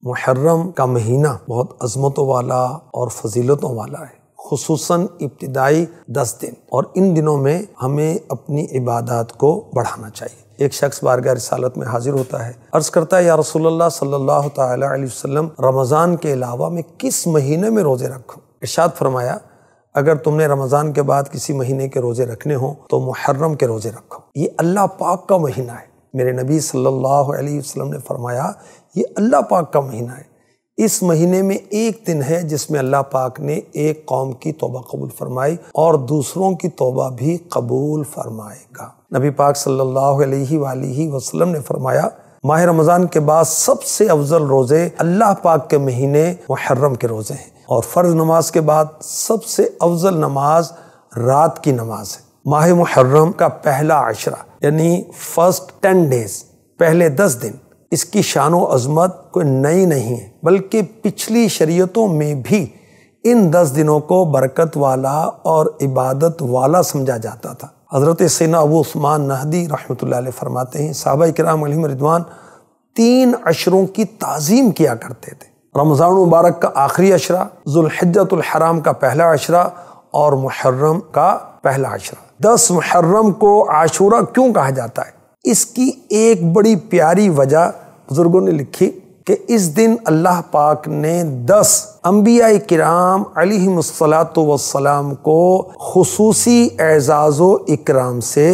محرم کا مہینہ بہت عظمتوں والا اور فضیلتوں والا ہے، خصوصاً ابتدائی 10 دن، اور ان دنوں میں ہمیں اپنی عبادات کو بڑھانا چاہیے۔ ایک شخص بارگاہ رسالت میں حاضر ہوتا ہے، عرض کرتا ہے، یا رسول اللہ صلی اللہ تعالی علیہ وسلم، رمضان کے علاوہ میں کس مہینے میں روزے رکھوں؟ ارشاد فرمایا، اگر تم نے رمضان کے بعد کسی مہینے کے روزے رکھنے ہوں تو محرم کے روزے رکھو، یہ اللہ پاک کا مہینہ ہے۔ میرے نبی صلی اللہ علیہ وسلم نے فرمایا، یہ اللہ پاک کا مہینہ ہے۔ اس مہینے میں ایک دن ہے جس میں اللہ پاک نے ایک قوم کی توبہ قبول فرمائی اور دوسروں کی توبہ بھی قبول فرمائے گا۔ نبی پاک صلی اللہ علیہ وآلہ وسلم نے فرمایا، ماہ رمضان کے بعد سب سے افضل روزے اللہ پاک کے مہینے محرم کے روزے ہیں، اور فرض نماز کے بعد سب سے افضل نماز رات کی نماز ہے۔ ماہ محرم کا پہلا عشرہ یعنی فرسٹ 10 days، پہلے 10 دن، اس کی شان و عظمت کوئی نئی نہیں ہے، بلکہ پچھلی شریعتوں میں بھی ان 10 دنوں کو برکت والا اور عبادت والا سمجھا جاتا تھا۔ حضرت سیدنا ابو عثمان نہدی رحمۃ اللہ علیہ فرماتے ہیں، صحابہ کرام علیہم رضوان 3 عشروں کی تعظیم کیا کرتے تھے: رمضان مبارک کا آخری عشرہ، ذوالحجۃ الحرام کا پہلا عشرہ، اور محرم کا پہلا عشرہ۔ 10 محرم کو عاشورہ کیوں کہا جاتا ہے؟ اس کی ایک بڑی پیاری وجہ بزرگوں نے لکھی کہ اس دن اللہ پاک نے 10 انبیاء کرام علیہم الصلاۃ والسلام کو خصوصی اعزاز و اکرام سے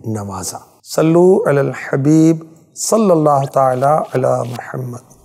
نوازا۔ صلو علی الحبیب صلی اللہ تعالی علی محمد۔